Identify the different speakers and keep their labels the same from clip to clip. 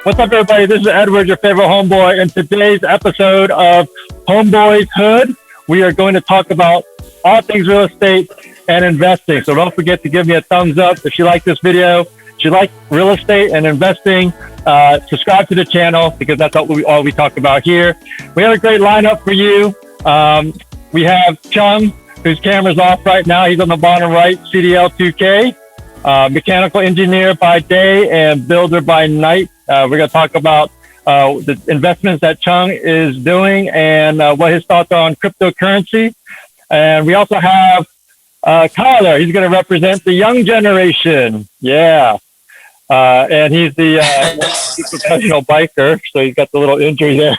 Speaker 1: What's up, everybody? This is Edward, your favorite homeboy. In today's episode of Homeboy's Hood, we are going to talk about all things real estate and investing. So don't forget to give me a thumbs up if you like this video. If you like real estate and investing, subscribe to the channel because that's all we talk about here. We have a great lineup for you. We have Chung, whose camera's off right now. He's on the bottom right, CDL 2K. Mechanical engineer by day and builder by night. We're going to talk about the investments that Chung is doing and what his thoughts are on cryptocurrency. And we also have Kyler. He's going to represent the young generation. Yeah. And he's the professional biker, so he's got the little injury there.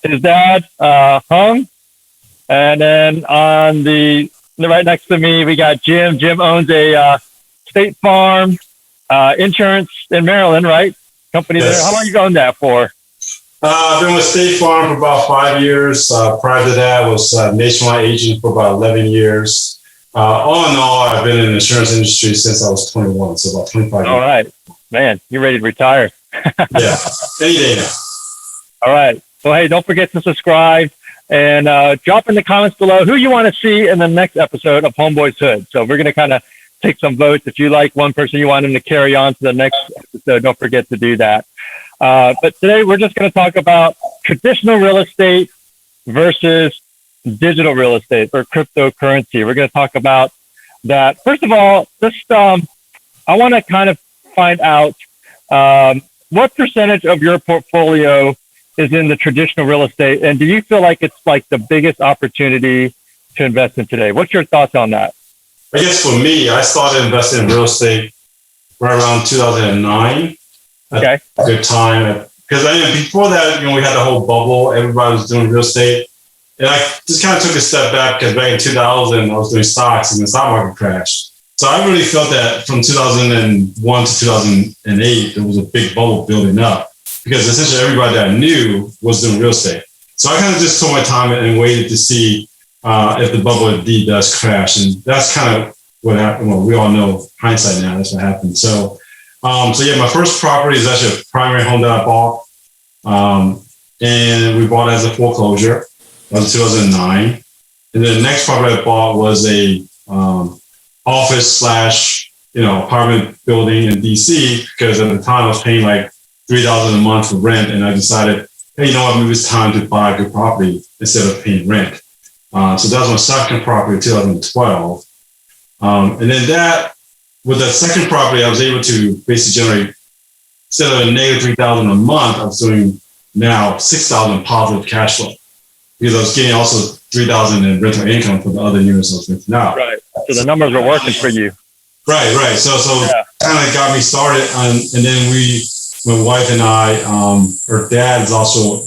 Speaker 1: His dad hung. And then on the right next to me, we got Jim. Jim owns a State Farm insurance in Maryland, right? Company there. How long you owned that for?
Speaker 2: I've been with State Farm for about 5 years. Prior to that, I was a nationwide agent for about 11 years. All in all, I've been in the insurance industry since I was 21, so about 25 years.
Speaker 1: All right. Man, you're ready to retire.
Speaker 2: Yeah, any day now.
Speaker 1: All right. So, hey, don't forget to subscribe. And drop in the comments below who you want to see in the next episode of Homeboy's Hood. So we're going to kind of take some votes. If you like one person, you want him to carry on to the next episode, don't forget to do that. But today we're just going to talk about traditional real estate versus digital real estate or cryptocurrency. We're going to talk about that. First of all, just I want to kind of find out what percentage of your portfolio is in the traditional real estate, and do you feel like it's like the biggest opportunity to invest in today? What's your thoughts on that?
Speaker 2: I guess for me, I started investing in real estate right around 2009.
Speaker 1: Okay.
Speaker 2: A good time, because before that, we had the whole bubble. Everybody was doing real estate, and I just kind of took a step back because back in 2000, I was doing stocks, and the stock market crashed. So I really felt that from 2001 to 2008, there was a big bubble building up. Because essentially everybody that I knew was doing real estate. So I kind of just took my time and waited to see if the bubble indeed does crash. And that's kind of what happened. Well, we all know hindsight now, that's what happened. So yeah, my first property is actually a primary home that I bought. And we bought it as a foreclosure. That was 2009. And then the next property I bought was a office / apartment building in DC, because at the time I was paying like $3,000 a month for rent, and I decided, hey, you know what, maybe it's time to buy a good property instead of paying rent. So that was my second property in 2012. And then with that second property, I was able to basically generate, instead of a negative $3,000 a month, I was doing now $6,000 positive cash flow, because I was getting also $3,000 in rental income for the other units I was renting out.
Speaker 1: Right. So the numbers were working for you.
Speaker 2: Right. So yeah. Kind of got me started, and then my wife and I, her dad is also,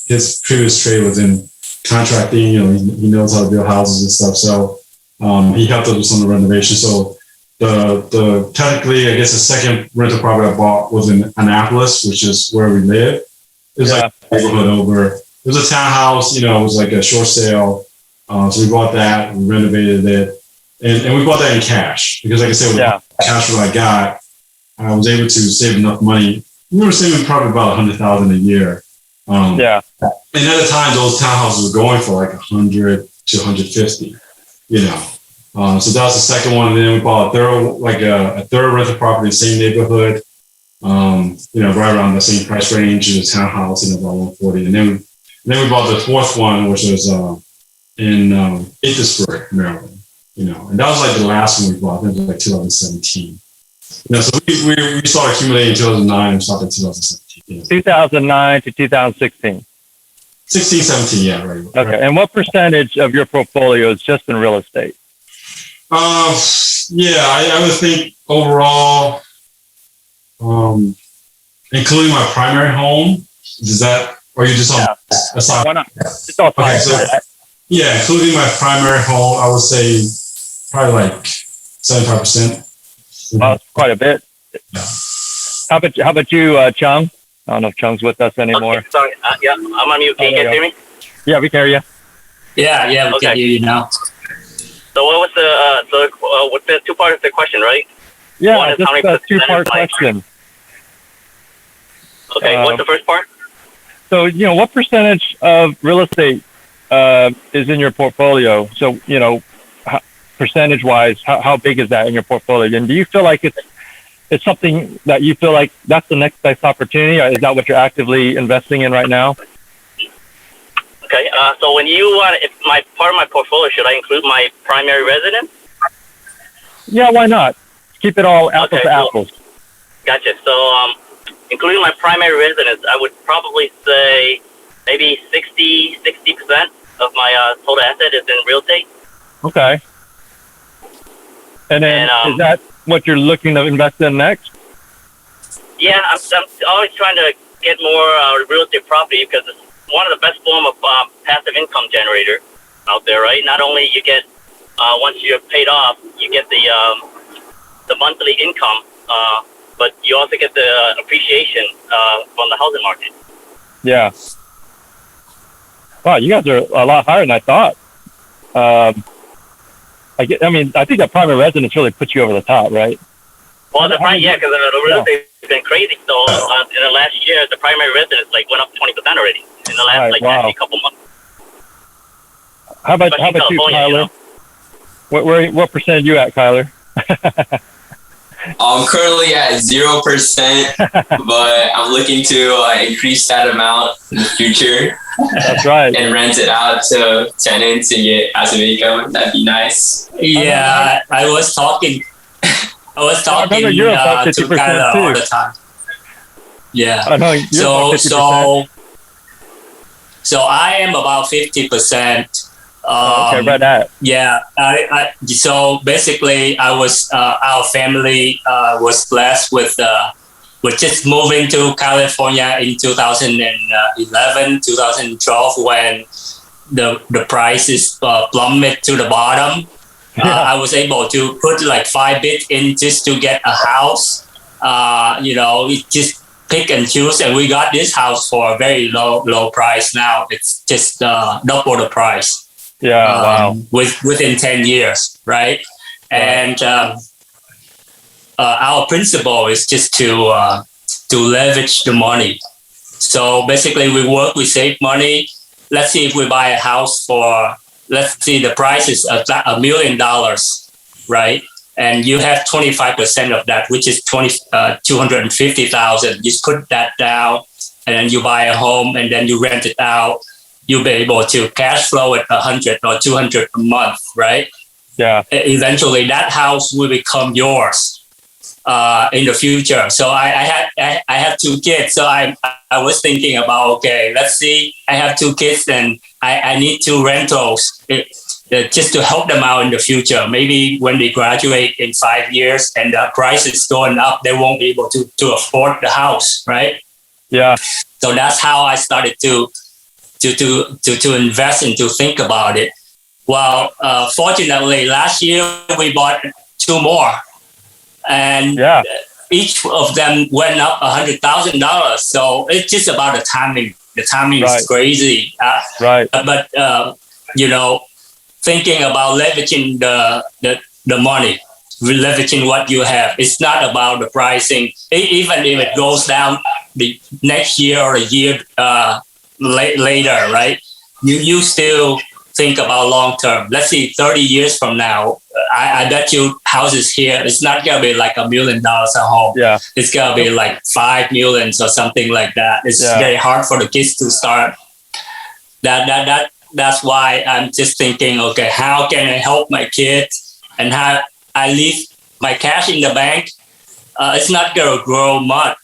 Speaker 2: his previous trade was in contracting. He knows how to build houses and stuff. So he helped us with some of the renovations. So the technically, I guess the second rental property I bought was in Annapolis, which is where we live. It was like a neighborhood over. It was a townhouse, it was like a short sale. So we bought that, we renovated it. And we bought that in cash because, like I said, with the cash flow I got, I was able to save enough money. We were saving probably about $100,000 a year. And at the time, those townhouses were going for like 100 to 150. So that was the second one. And then we bought a third rental property in the same neighborhood. Right around the same price range as a townhouse, about 140. And then we bought the fourth one, which was in Gaithersburg, Maryland. And that was like the last one we bought. I think it was like 2017. So we started accumulating in 2009 and started in 2017.
Speaker 1: 2009 to 2016.
Speaker 2: 16, 17, yeah, right.
Speaker 1: Okay. Right. And what percentage of your portfolio is just in real estate?
Speaker 2: I would think overall, including my primary home, or you just on aside?
Speaker 1: Why not? It's all fine.
Speaker 2: Okay, including my primary home, I would say probably like 75%.
Speaker 1: Well, that's quite a bit.
Speaker 2: Yeah.
Speaker 1: How about you, Chung? I don't know if Chung's with us anymore.
Speaker 3: Okay, sorry. I'm on mute. Can you guys hear me?
Speaker 1: Yeah, we can hear you.
Speaker 4: Yeah, we can hear you now.
Speaker 3: So what was what's the two part of the question, right?
Speaker 1: Yeah,
Speaker 3: One is
Speaker 1: just
Speaker 3: how many
Speaker 1: a two-part
Speaker 3: percentage, like-
Speaker 1: question.
Speaker 3: Okay, what's the first part?
Speaker 1: So, what percentage of real estate is in your portfolio? So, percentage-wise, how big is that in your portfolio? And do you feel like it's something that you feel like that's the next best opportunity? Or is that what you're actively investing in right now?
Speaker 3: Okay, so when you want, if my part of my portfolio, should I include my primary residence?
Speaker 1: Yeah, why not? Keep it all apples
Speaker 3: Okay,
Speaker 1: to
Speaker 3: cool.
Speaker 1: apples.
Speaker 3: Gotcha. So, including my primary residence, I would probably say maybe 60% of my total asset is in real estate.
Speaker 1: Okay. And then
Speaker 3: And,
Speaker 1: is that what you're looking to invest in next?
Speaker 3: Yeah, I'm always trying to get more real estate property because it's one of the best form of passive income generator out there, right? Not only you get once you're paid off, you get the monthly income, but you also get the appreciation from the housing market.
Speaker 1: Yeah. Wow, you guys are a lot higher than I thought. I think that primary residence really puts you over the top, right?
Speaker 3: Well, because the real estate has been crazy. So in the last year, the primary residence went up 20% already in the last actually couple months.
Speaker 1: How about you, Kyler? What percentage you at, Kyler?
Speaker 4: I'm currently at 0%, but I'm looking to increase that amount in the future.
Speaker 1: That's right.
Speaker 4: And rent it out to tenants and get passive income. That'd be nice.
Speaker 5: Yeah, I was talking to Kyler all the time. Yeah.
Speaker 1: I know you're
Speaker 5: So I am about 50%.
Speaker 1: Okay, right at.
Speaker 5: Yeah. So basically, our family was blessed with just moving to California in 2011, 2012 when the prices plummeted to the bottom. I was able to put like 5 bits in just to get a house. Just pick and choose, and we got this house for a very low price. Now it's just double the price.
Speaker 1: Yeah, wow.
Speaker 5: Within 10 years, right? And our principle is just to leverage the money. So basically, we save money. Let's see if we buy a house for, let's see, the price is $1 million, right? And you have 25% of that, which is $250,000. Just put that down, and then you buy a home, and then you rent it out. You'll be able to cash flow at 100 or 200 a month, right?
Speaker 1: Yeah.
Speaker 5: Eventually, that house will become yours in the future. So I have 2 kids, so I was thinking about, okay, let's see, I have 2 kids, and I need 2 rentals just to help them out in the future. Maybe when they graduate in 5 years and the price is going up, they won't be able to afford the house, right?
Speaker 1: Yeah.
Speaker 5: So that's how I started to invest and to think about it. Well, fortunately, last year we bought 2 more, and each of them went up $100,000. So it's just about the timing. The timing is crazy.
Speaker 1: Right.
Speaker 5: But thinking about leveraging the money, leveraging what you have. It's not about the pricing. Even if it goes down the next year or a year later, right? You still think about long term. Let's see, 30 years from now, I bet you houses here, it's not gonna be like $1 million a home.
Speaker 1: Yeah.
Speaker 5: It's gonna be like 5 million or something like that. It's very hard for the kids to start. That's why I'm just thinking, okay, how can I help my kids, and how I leave my cash in the bank? It's not gonna grow much.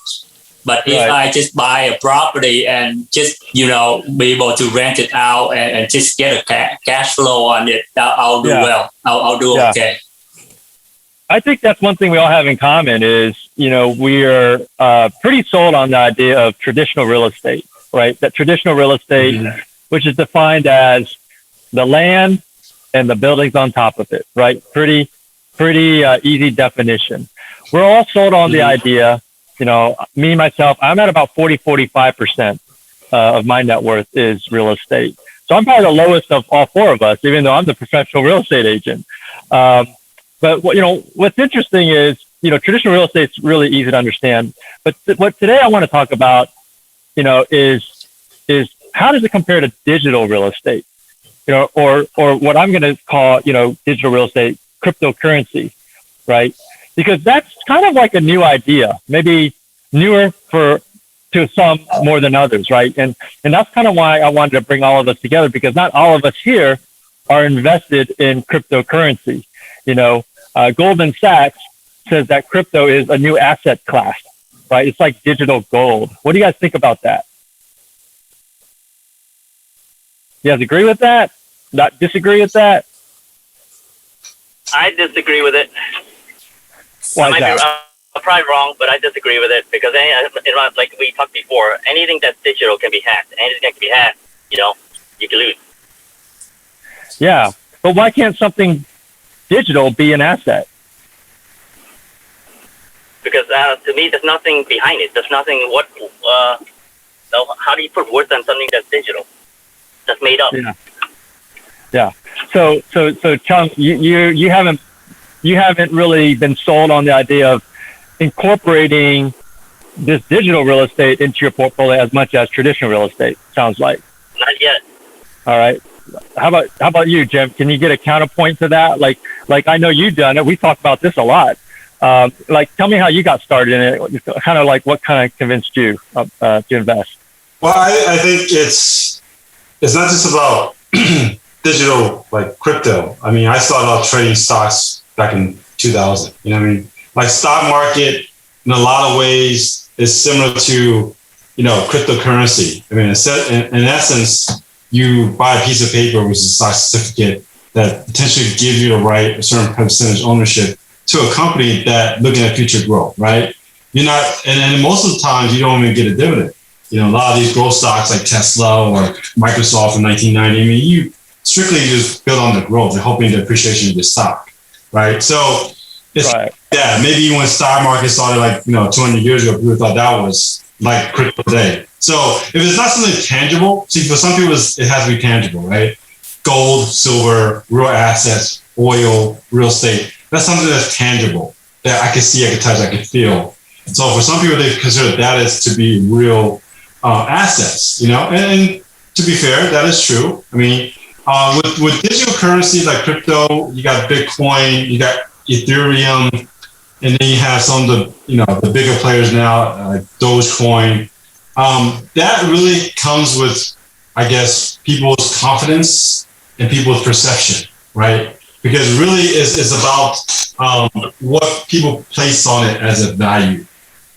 Speaker 5: But if I just buy a property and just, be able to rent it out and just get a cash flow on it, I'll do well. I'll do okay.
Speaker 1: I think that's one thing we all have in common is, we are pretty sold on the idea of traditional real estate, right? That traditional real estate, which is defined as the land and the buildings on top of it, right? Pretty easy definition. We're all sold on the idea. Me, myself, I'm at about 45% of my net worth is real estate. So I'm probably the lowest of all 4 of us, even though I'm the professional real estate agent. But what's interesting is traditional real estate's really easy to understand. But what today I want to talk about, is how does it compare to digital real estate? Or what I'm going to call, digital real estate, cryptocurrency, right? Because that's kind of like a new idea, maybe newer to some more than others, right? And that's kind of why I wanted to bring all of us together, because not all of us here are invested in cryptocurrency. Goldman Sachs says that crypto is a new asset class, right? It's like digital gold. What do you guys think about that? You guys agree with that? Not disagree with that?
Speaker 3: I disagree with it.
Speaker 1: Why is that?
Speaker 3: I'm probably wrong, but I disagree with it because like we talked before, anything that's digital can be hacked. Anything that can be hacked, you can lose.
Speaker 1: Yeah, but why can't something digital be an asset?
Speaker 3: Because to me, there's nothing behind it. There's nothing. How do you put words on something that's digital? That's made up.
Speaker 1: Yeah. So Chung, you haven't really been sold on the idea of incorporating this digital real estate into your portfolio as much as traditional real estate. Sounds like.
Speaker 3: Not yet.
Speaker 1: All right. How about you, Jim? Can you get a counterpoint to that? Like I know you've done it. We talked about this a lot. Tell me how you got started in it. Kind of like what kind of convinced you to invest?
Speaker 2: Well, I think it's not just about digital, like crypto. I mean, I started out trading stocks back in 2000. You know what I mean? Like stock market, in a lot of ways, is similar to, cryptocurrency. I mean, in essence, you buy a piece of paper, which is a stock certificate that potentially gives you the right, a certain percentage ownership to a company that looking at future growth, right? You're not, and most of the times you don't even get a dividend. A lot of these growth stocks like Tesla or Microsoft in 1990, I mean, you strictly just build on the growth and hoping the appreciation of the stock, right? So it's,
Speaker 1: right.
Speaker 2: Yeah, maybe when stock market started 200 years ago, people thought that was like crypto today. So if it's not something tangible, see, for some people it has to be tangible, right? Gold, silver, real assets, oil, real estate. That's something that's tangible that I can see, I can touch, I can feel. So for some people, they consider that as to be real assets, and to be fair, that is true. I mean, with digital currencies like crypto, you got Bitcoin, you got Ethereum, and then you have some of the bigger players now, like Dogecoin. That really comes with, I guess, people's confidence and people's perception, right? Because really it's about what people place on it as a value.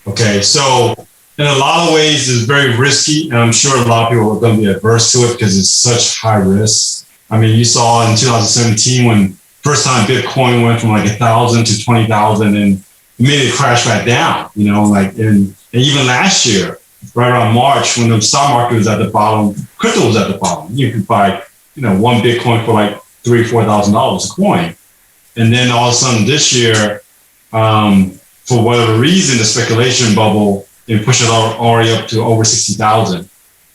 Speaker 2: Okay, so in a lot of ways it's very risky, and I'm sure a lot of people are going to be adverse to it because it's such high risk. I mean, you saw in 2017 when first time Bitcoin went from like 1,000 to 20,000 and immediately crashed back down, and even last year, right around March, when the stock market was at the bottom, crypto was at the bottom. You could buy, one Bitcoin for like $3,000-$4,000 a coin. And then all of a sudden this year, for whatever reason, the speculation bubble, it pushed it already up to over 60,000.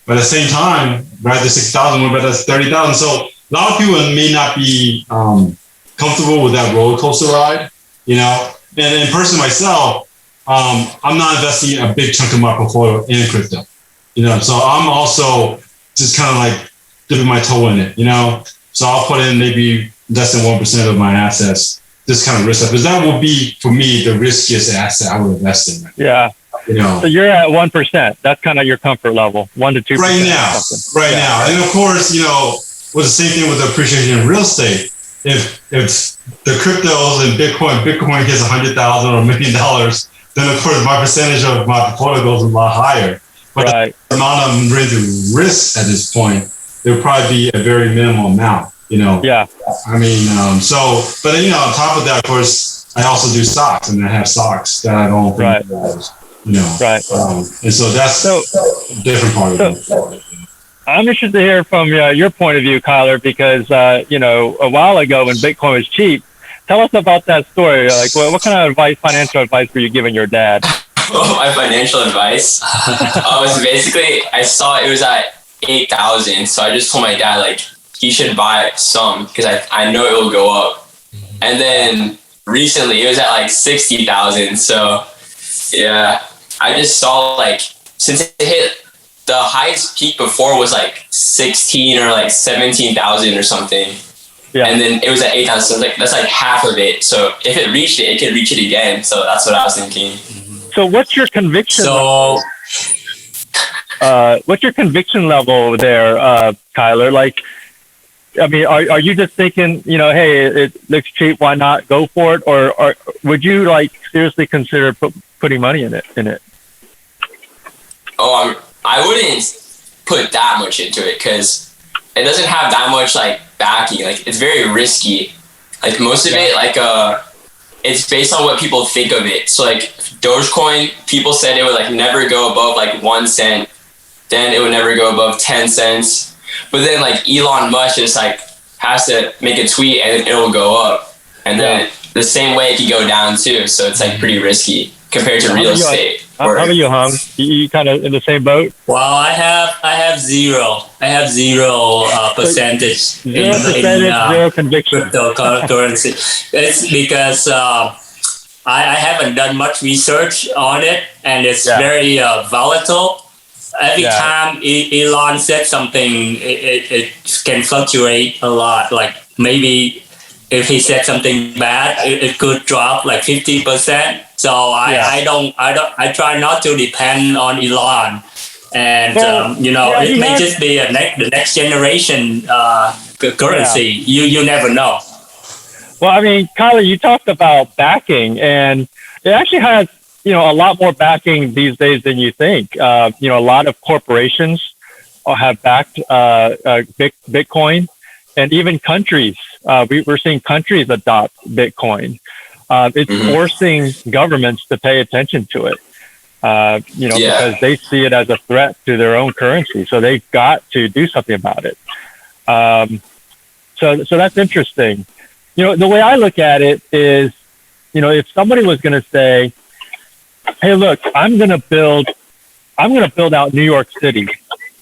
Speaker 2: But at the same time, right, the 60,000 went back to 30,000. So a lot of people may not be comfortable with that roller coaster ride, And in person myself, I'm not investing a big chunk of my portfolio in crypto, So I'm also just kind of like dipping my toe in it, So I'll put in maybe less than 1% of my assets, this kind of risk, because that will be for me the riskiest asset I would invest in.
Speaker 1: Yeah. So you're at 1%. That's kind of your comfort level, 1 to 2%.
Speaker 2: Right now. And of course, with the same thing with the appreciation in real estate. If the cryptos and Bitcoin hits $100,000 or $1 million, then of course my percentage of my portfolio goes a lot higher. But the amount of risk at this point, there will probably be a very minimal amount.
Speaker 1: Yeah.
Speaker 2: I mean, but then, on top of that, of course, I also do stocks, and I have stocks that I don't think,
Speaker 1: Right.
Speaker 2: And so that's a different part of it.
Speaker 1: I'm interested to hear from your point of view, Kyler, because, a while ago when Bitcoin was cheap, tell us about that story. Like, what kind of financial advice were you giving your dad?
Speaker 4: My financial advice was basically, I saw it was at 8,000. So I just told my dad, he should buy some because I know it will go up. And then recently it was at like 60,000. So yeah, I just saw like since it hit the highest peak before was like 16 or like 17,000 or something.
Speaker 1: Yeah.
Speaker 4: And then it was at 8,000. So like that's like half of it. So if it reached it, it could reach it again. So that's what I was thinking.
Speaker 1: So what's your conviction? What's your conviction level there, Tyler? Like, I mean, are you just thinking, you know, hey, it looks cheap, why not go for it? Or would you like seriously consider putting money in it?
Speaker 4: Oh, I wouldn't put that much into it because it doesn't have that much like backing. Like it's very risky. Like most of it, like it's based on what people think of it. So like Dogecoin, people said it would like never go above like 1 cent. Then it would never go above 10 cents. But then like Elon Musk just like has to make a tweet and it'll go up. And then the same way it can go down too. So it's like pretty risky compared to real estate.
Speaker 1: How about you, Hung? You kind of in the same boat?
Speaker 5: Well, I have zero. I have zero percentage.
Speaker 1: Zero conviction.
Speaker 5: Cryptocurrency. It's because I haven't done much research on it, and it's very volatile. Every time Elon said something, it can fluctuate a lot. Like maybe if he said something bad, it could drop like 50%. So I try not to depend on Elon, and it may just be the next generation currency. You never know.
Speaker 1: Well, I mean, Kyler, you talked about backing, and it actually has a lot more backing these days than you think. A lot of corporations have backed Bitcoin, and even countries. We're seeing countries adopt Bitcoin. It's forcing governments to pay attention to it, because they see it as a threat to their own currency. So they've got to do something about it. So that's interesting. The way I look at it is, if somebody was going to say, hey, look, I'm going to build out New York City.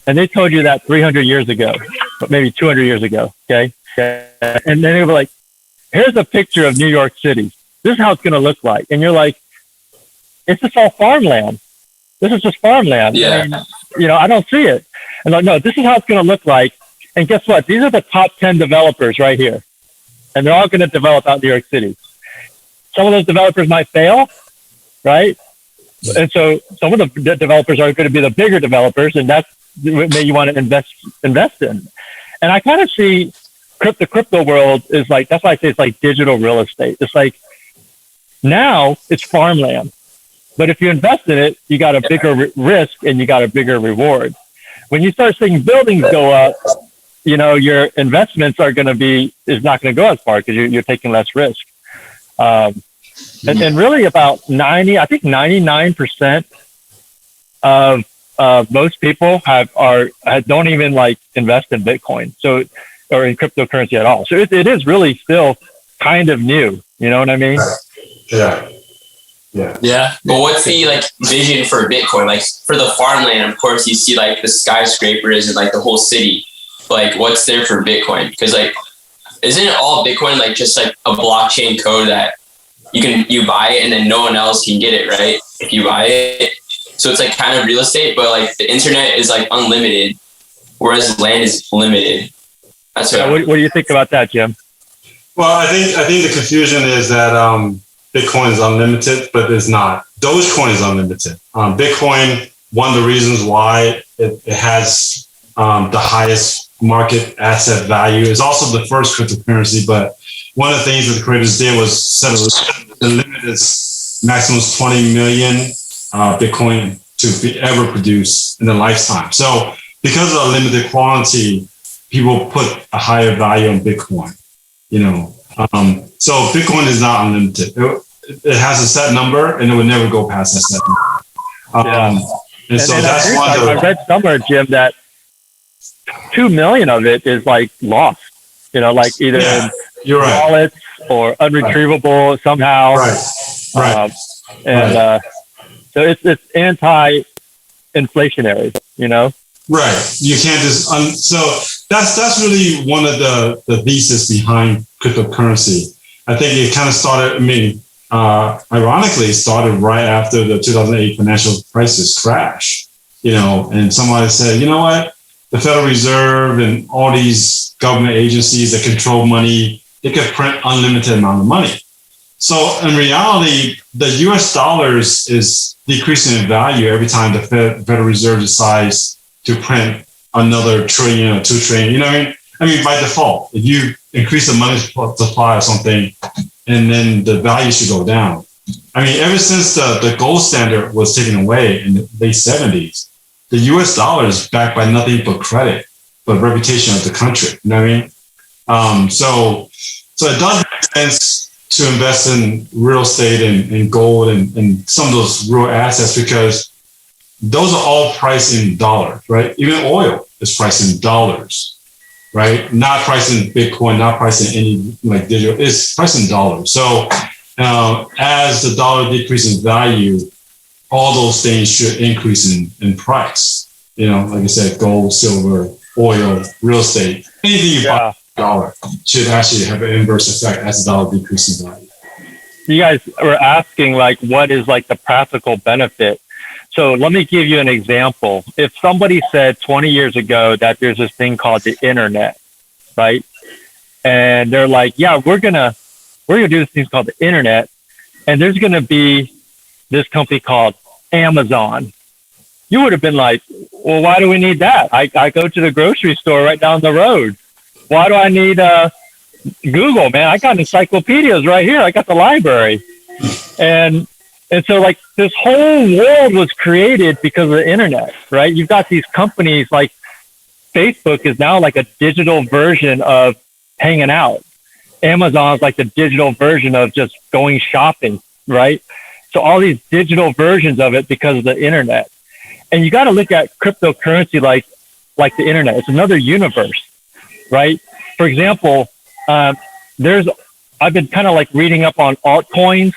Speaker 1: And they told you that 300 years ago, but maybe 200 years ago. Okay. And then they were like, here's a picture of New York City. This is how it's going to look like. And you're like, it's just all farmland. This is just farmland.
Speaker 4: Yeah.
Speaker 1: I mean, I don't see it. And like, no, this is how it's going to look like. And guess what? These are the top 10 developers right here. And they're all going to develop out New York City. Some of those developers might fail, right? And so some of the developers are going to be the bigger developers, and that's what you want to invest in. And I kind of see the crypto world is like, that's why I say it's like digital real estate. It's like, now it's farmland, but if you invest in it, you got a bigger risk and you got a bigger reward. When you start seeing buildings go up, your investments is not going to go as far because you're taking less risk. And really about 99% of most people don't even like invest in Bitcoin. Or in cryptocurrency at all. So it is really still kind of new. You know what I mean?
Speaker 2: Yeah.
Speaker 4: But what's the vision for Bitcoin? Like for the farmland, of course, you see like the skyscrapers and like the whole city. Like what's there for Bitcoin? Because isn't it all Bitcoin just like a blockchain code that you buy it and then no one else can get it, right? If you buy it, so it's like kind of real estate, but the internet is like unlimited, whereas land is limited. That's
Speaker 1: what do you think about that, Jim?
Speaker 2: Well, I think the confusion is that Bitcoin is unlimited, but it's not. Dogecoin is unlimited. Bitcoin, one of the reasons why it has the highest market asset value, is also the first cryptocurrency. But one of the things that the creators did was set the limit is maximum 20 million Bitcoin to be ever produced in their lifetime. So because of the limited quantity, people put a higher value on Bitcoin. So Bitcoin is not unlimited. It has a set number, and it would never go past that set number. And so that's one.
Speaker 1: I read somewhere, Jim, that 2 million of it is lost. Either in wallets or unretrievable somehow.
Speaker 2: Right.
Speaker 1: So it's anti-inflationary.
Speaker 2: Right. You can't just so that's really one of the thesis behind cryptocurrency. I think it kind of started, ironically, it started right after the 2008 financial crisis crash, and somebody said, you know what? The Federal Reserve and all these government agencies that control money, they could print unlimited amount of money. So in reality, the US dollars is decreasing in value every time the Federal Reserve decides to print another trillion or 2 trillion. You know what I mean? I mean, by default, if you increase the money supply or something, and then the value should go down. I mean, ever since the gold standard was taken away in the late 70s, the US dollar is backed by nothing but credit, but reputation of the country. You know what I mean? So it does make sense to invest in real estate and gold and some of those real assets, because those are all priced in dollars, right? Even oil is priced in dollars, right? Not priced in Bitcoin, not priced in any like digital, it's priced in dollars. So as the dollar decreases in value, all those things should increase in price. Like I said, gold, silver, oil, real estate, anything you buy dollar should actually have an inverse effect as the dollar decreases in value.
Speaker 1: You guys were asking what is the practical benefit. So let me give you an example. If somebody said 20 years ago that there's this thing called the internet, right? And they're like, yeah, we're gonna do this thing called the internet, and there's gonna be this company called Amazon. You would have been like, well, why do we need that? I go to the grocery store right down the road. Why do I need Google, man? I got encyclopedias right here. I got the library. And so this whole world was created because of the internet, right? You've got these companies like Facebook is now like a digital version of hanging out. Amazon's like the digital version of just going shopping, right? So all these digital versions of it because of the internet. And you got to look at cryptocurrency like the internet. It's another universe, right? For example, I've been kind of reading up on altcoins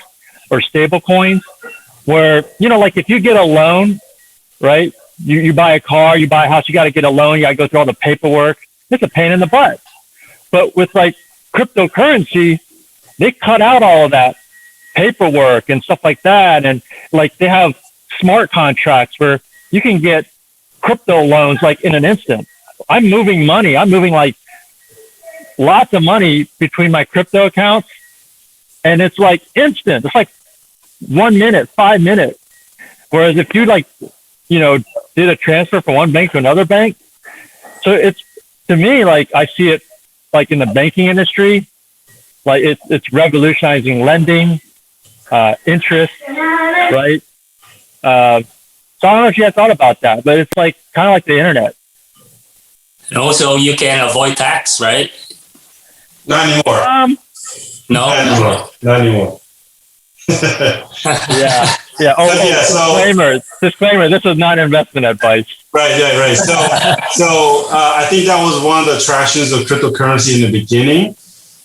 Speaker 1: or stable coins where, if you get a loan, right? You buy a car, you buy a house, you got to get a loan. You got to go through all the paperwork. It's a pain in the butt. But with cryptocurrency, they cut out all of that paperwork and stuff like that. And they have smart contracts where you can get crypto loans in an instant. I'm moving money. I'm moving lots of money between my crypto accounts, and it's instant. It's 1 minute, 5 minutes. Whereas if you did a transfer from one bank to another bank, so it's, to me, I see it in the banking industry, it's revolutionizing lending, interest, right? So I don't know if you had thought about that, but it's kind of like the internet.
Speaker 5: And also you can avoid tax, right?
Speaker 2: Not anymore.
Speaker 5: No.
Speaker 2: Not anymore.
Speaker 1: Yeah. Disclaimer. This is not investment advice.
Speaker 2: Right. So I think that was one of the attractions of cryptocurrency in the beginning,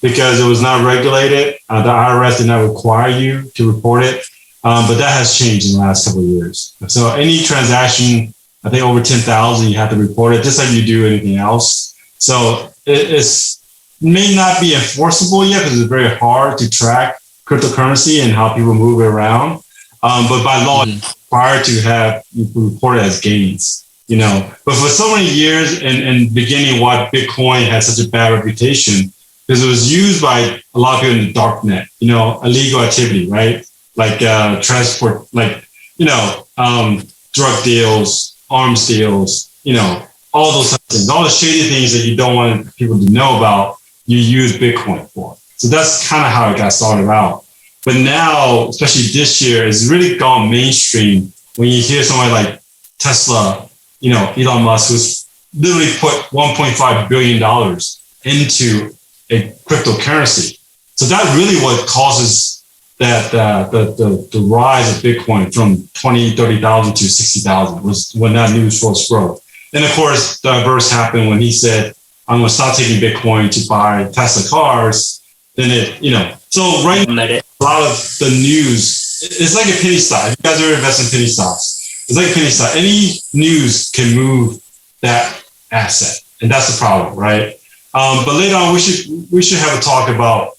Speaker 2: because it was not regulated. The IRS did not require you to report it. But that has changed in the last couple of years. So any transaction, I think over 10,000, you have to report it, just like you do anything else. So it's may not be enforceable yet because it's very hard to track cryptocurrency and how people move it around. But by law, it's required to have you report it as gains. But for so many years, and beginning why Bitcoin had such a bad reputation, because it was used by a lot of people in the dark net, illegal activity, right? Transport, drug deals, arms deals, all those things, all the shady things that you don't want people to know about, you use Bitcoin for. So that's kind of how it got started out. But now, especially this year, it's really gone mainstream when you hear somebody like Tesla, Elon Musk, who's literally put $1.5 billion into a cryptocurrency. So that really what causes that the rise of Bitcoin from 20, 30,000 to 60,000 was when that news first broke. And of course, the reverse happened when he said, I'm going to start taking Bitcoin to buy Tesla cars. Then so right now, a lot of the news, it's like a penny stock. If you guys ever invest in penny stocks, it's like a penny stock. Any news can move that asset. And that's the problem, right? But later on, we should have a talk about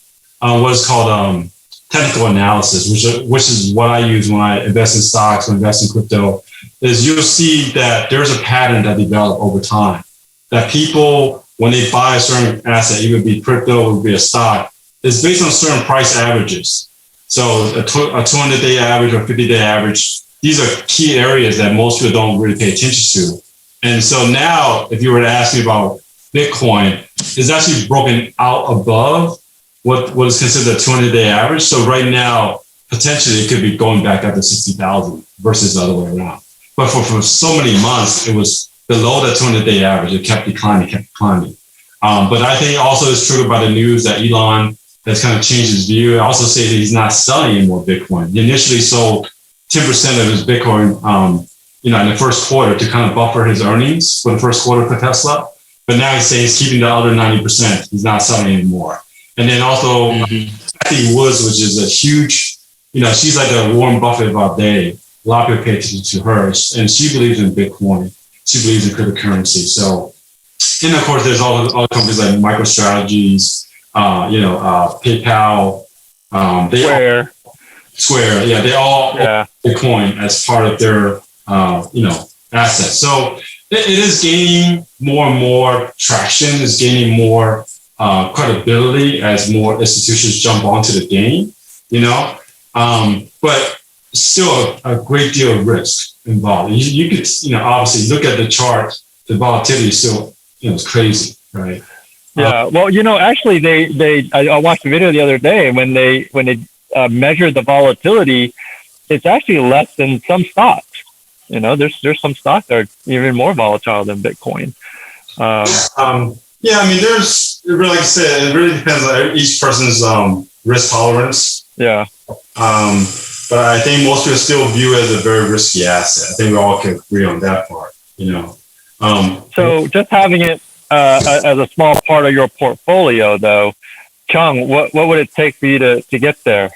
Speaker 2: what is called technical analysis, which is what I use when I invest in stocks or invest in crypto, is you'll see that there's a pattern that develops over time. That people, when they buy a certain asset, it would be crypto, it would be a stock, it's based on certain price averages. So a 200-day average or 50-day average, these are key areas that most people don't really pay attention to. And so now, if you were to ask me about Bitcoin, it's actually broken out above what is considered a 200-day average. So right now, potentially it could be going back up to 60,000 versus the other way around. But for so many months, it was below the 200-day average. It kept declining. But I think also it's triggered by the news that Elon has kind of changed his view. I also say that he's not selling any more Bitcoin. He initially sold 10% of his Bitcoin, in the first quarter to kind of buffer his earnings for the first quarter for Tesla. But now he's saying he's keeping the other 90%. He's not selling anymore. And then also, Kathy Woods, which is a huge, she's like a Warren Buffett of our day. A lot of people pay attention to her, and she believes in Bitcoin. She believes in cryptocurrency. So, and of course, there's all the other companies like MicroStrategies, PayPal, Square. Yeah, they all own Bitcoin as part of their, assets. So it is gaining more and more traction. It's gaining more credibility as more institutions jump onto the game. But still a great deal of risk involved. You could, obviously look at the chart. The volatility is still, it's crazy, right?
Speaker 1: Yeah. Well, actually, I watched a video the other day when they measured the volatility. It's actually less than some stocks. There's some stocks that are even more volatile than Bitcoin.
Speaker 2: Yeah, I mean, like I said, it really depends on each person's risk tolerance.
Speaker 1: Yeah.
Speaker 2: But I think most people still view it as a very risky asset. I think we all can agree on that part.
Speaker 1: So just having it as a small part of your portfolio, though, Chung, what would it take for you to get there?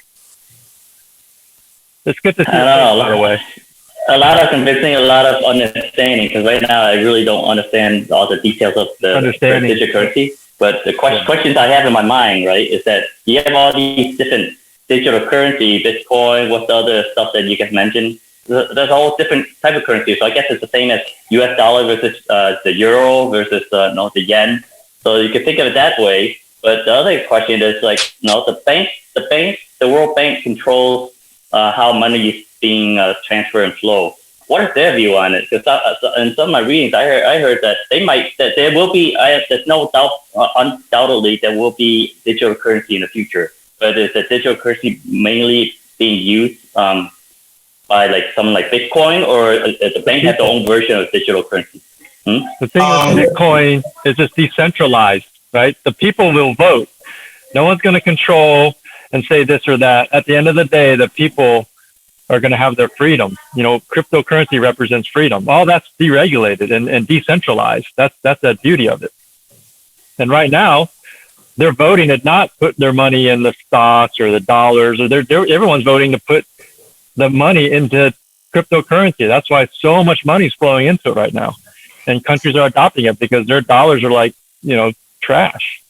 Speaker 1: It's good to see. By the way,
Speaker 3: a lot of convincing, a lot of understanding. Because right now, I really don't understand all the details of the digital currency. But the questions I have in my mind, right, is that you have all these different digital currency, Bitcoin, what's the other stuff that you guys mentioned? There's all different type of currency. So I guess it's the same as US dollar versus the euro versus the yen. So you can think of it that way. But the other question is the World Bank controls how money is being transferred and flow. What is their view on it? Because in some of my readings, I heard that there will be. There's no doubt, undoubtedly, there will be digital currency in the future. But is the digital currency mainly being used by someone like Bitcoin, or the bank has their own version of digital currency?
Speaker 1: The thing with Bitcoin is it's decentralized, right? The people will vote. No one's going to control and say this or that. At the end of the day, the people are going to have their freedom. Cryptocurrency represents freedom. All that's deregulated and decentralized. That's the beauty of it. And right now, they're voting to not put their money in the stocks or the dollars, or everyone's voting to put the money into cryptocurrency. That's why so much money is flowing into it right now. And countries are adopting it because their dollars are trash.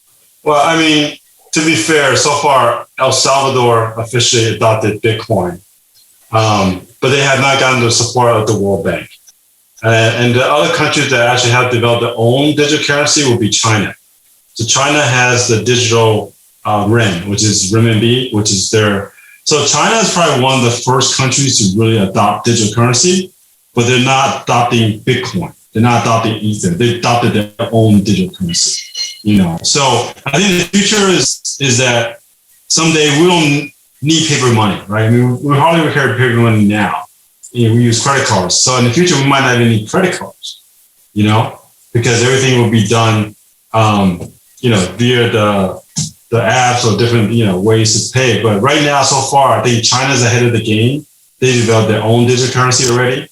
Speaker 2: Well, I mean, to be fair, so far, El Salvador officially adopted Bitcoin, but they have not gotten the support of the World Bank. And the other countries that actually have developed their own digital currency will be China. So China has the digital REN, which is renminbi, which is their. So China is probably one of the first countries to really adopt digital currency, but they're not adopting Bitcoin. They're not adopting Ether. They adopted their own digital currency. So I think the future is that someday we don't need paper money, right? I mean, we hardly carry paper money now. We use credit cards. So in the future, we might not even need credit cards, because everything will be done, via the apps or different, ways to pay. But right now, so far, I think China's ahead of the game. They developed their own digital currency already.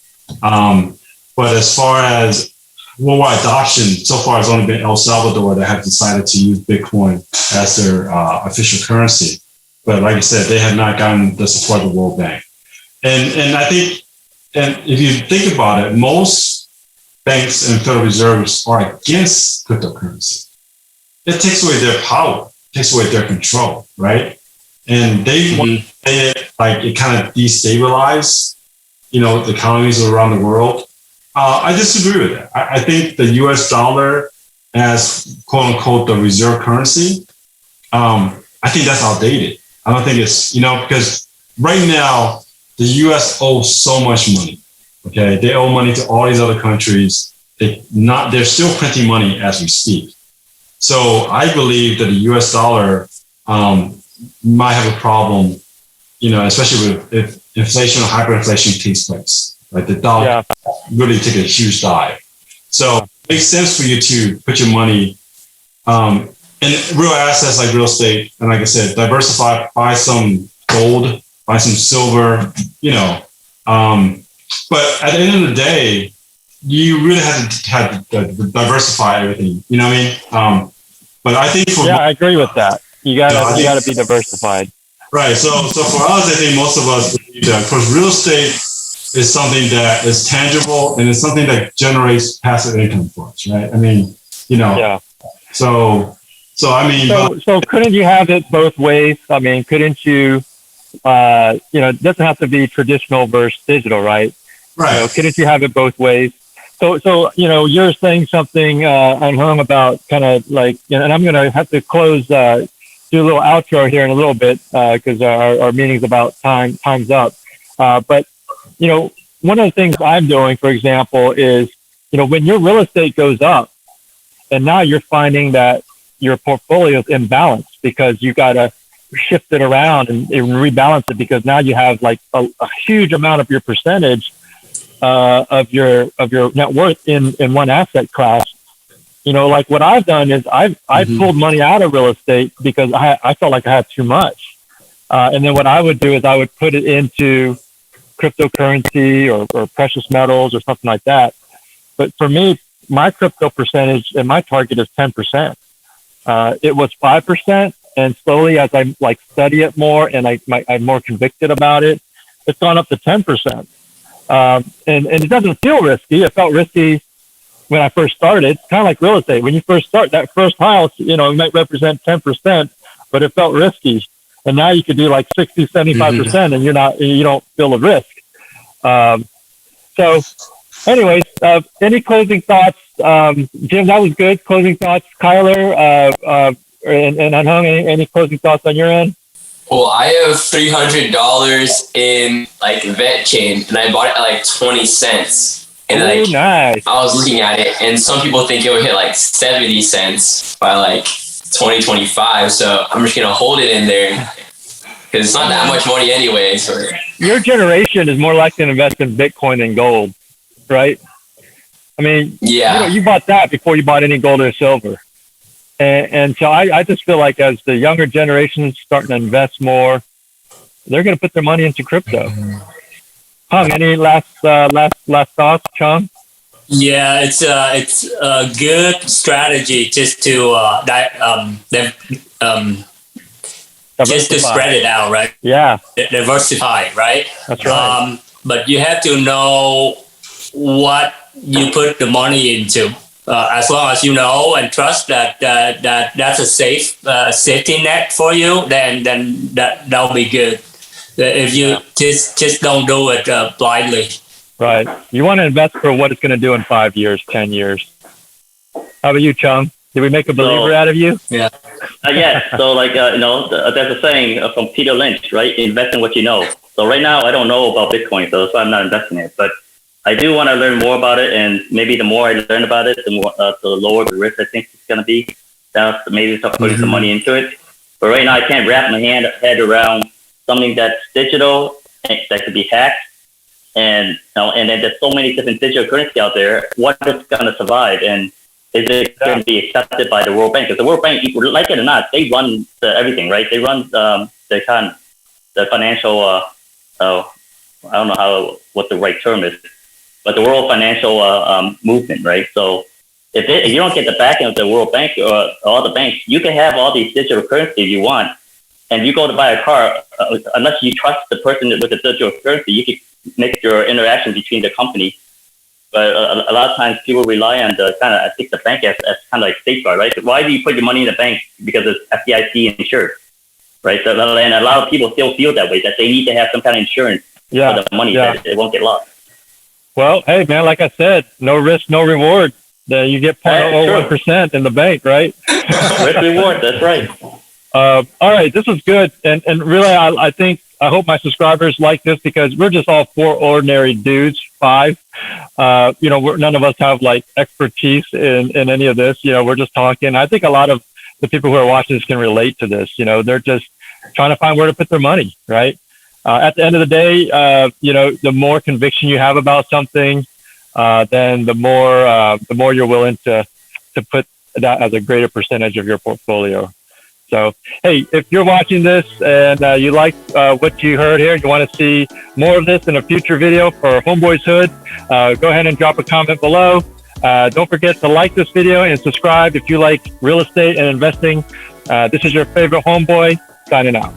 Speaker 2: But as far as worldwide adoption, so far it's only been El Salvador that have decided to use Bitcoin as their official currency. But like I said, they have not gotten the support of the World Bank. And I think, and if you think about it, most banks and Federal Reserves are against cryptocurrency. It takes away their power. takes away their control, right? And they want to say it like it kind of destabilize, the economies around the world. I disagree with that. I think the US dollar as quote unquote the reserve currency, I think that's outdated. I don't think it's, because right now the US owes so much money. Okay. They owe money to all these other countries. They're still printing money as we speak. So I believe that the US dollar might have a problem, especially if inflation or hyperinflation takes place. Like the dollar really take a huge dive. So it makes sense for you to put your money in real assets like real estate. And like I said, diversify, buy some gold, buy some silver, but at the end of the day, you really have to diversify everything. You know what I mean? But I think
Speaker 1: I agree with that. You gotta be diversified.
Speaker 2: Right. So for us, I think most of us believe that, of course, real estate is something that is tangible and it's something that generates passive income for us, right? I mean, So couldn't you have it both ways? I mean, couldn't you? It doesn't have to be traditional versus digital, right? Right.
Speaker 1: Couldn't you have it both ways? So you're saying something unhung about kind of like, and I'm gonna have to close, do a little outro here in a little bit because our meeting's about time's up. But one of the things I'm doing, for example, is when your real estate goes up, and now you're finding that your portfolio is imbalanced because you got to shift it around and rebalance it because now you have like a huge amount of your percentage of your net worth in one asset class. Like what I've done is I've pulled money out of real estate because I felt like I had too much. And then what I would do is I would put it into cryptocurrency or precious metals or something like that. But for me, my crypto percentage and my target is 10%. It was 5%. And slowly as I like study it more and I'm more convicted about it, it's gone up to 10%. And it doesn't feel risky. It felt risky when I first started. It's kind of like real estate. When you first start, that first house, it might represent 10%, but it felt risky. And now you could do like 60, 75% and you don't feel the risk. So anyways, any closing thoughts? Jim, that was good. Closing thoughts. Kyler, and Unhung, any closing thoughts on your end?
Speaker 4: Well, I have $300 in like vet chain, and I bought it at like 20 cents. And
Speaker 1: nice.
Speaker 4: I was looking at it, and some people think it would hit like 70 cents by like 2025. So I'm just gonna hold it in there because it's not that much money anyway. So
Speaker 1: your generation is more likely to invest in Bitcoin than gold, right? I mean, you bought that before you bought any gold or silver. And so I just feel like as the younger generation is starting to invest more, they're going to put their money into crypto. Hung, any last thoughts, Chung?
Speaker 5: Yeah, it's a good strategy just to just to spread it out, right?
Speaker 1: Yeah,
Speaker 5: diversify, right?
Speaker 1: That's right.
Speaker 5: But you have to know what you put the money into. As long as you know and trust that that's a safety net for you, then that'll be good. If you just don't do it blindly.
Speaker 1: Right. You want to invest for what it's going to do in 5 years, 10 years. How about you, Chung? Did we make a believer out of you?
Speaker 5: Yeah.
Speaker 3: Yeah. So there's a saying from Peter Lynch, right? Invest in what you know. So right now I don't know about Bitcoin, so I'm not investing in it, but I do want to learn more about it, and maybe the more I learn about it, the lower the risk I think it's going to be. That's maybe start putting some money into it. But right now, I can't wrap my head around something that's digital that could be hacked, and then there's so many different digital currency out there. What is going to survive, and is it going to be accepted by the World Bank? Because the World Bank, like it or not, they run everything, right? They run the financial. I don't know what the right term is. But the world financial movement, right? So if you don't get the backing of the World Bank or all the banks, you can have all these digital currency you want, and you go to buy a car, unless you trust the person with the digital currency, you can make your interaction between the company But a lot of times people rely on the kind of, I think the bank as kind of like safeguard, right? Why do you put your money in the bank? Because it's FDIC insured, right? So, and a lot of people still feel that way, that they need to have some kind of insurance for the money that it won't get lost.
Speaker 1: Well, hey man, like I said, no risk, no reward. You get 0.01% in the bank, right?
Speaker 3: Risk reward, that's right.
Speaker 1: All right, this is good, and really, I hope my subscribers like this because we're just all four ordinary dudes, five. None of us have like expertise in any of this. We're just talking. I think a lot of the people who are watching this can relate to this. They're just trying to find where to put their money, right? At the end of the day, the more conviction you have about something, then the more you're willing to put that as a greater percentage of your portfolio. So, hey, if you're watching this and you like what you heard here, you want to see more of this in a future video for Homeboys Hood, go ahead and drop a comment below. Don't forget to like this video and subscribe if you like real estate and investing. This is your favorite homeboy, signing out.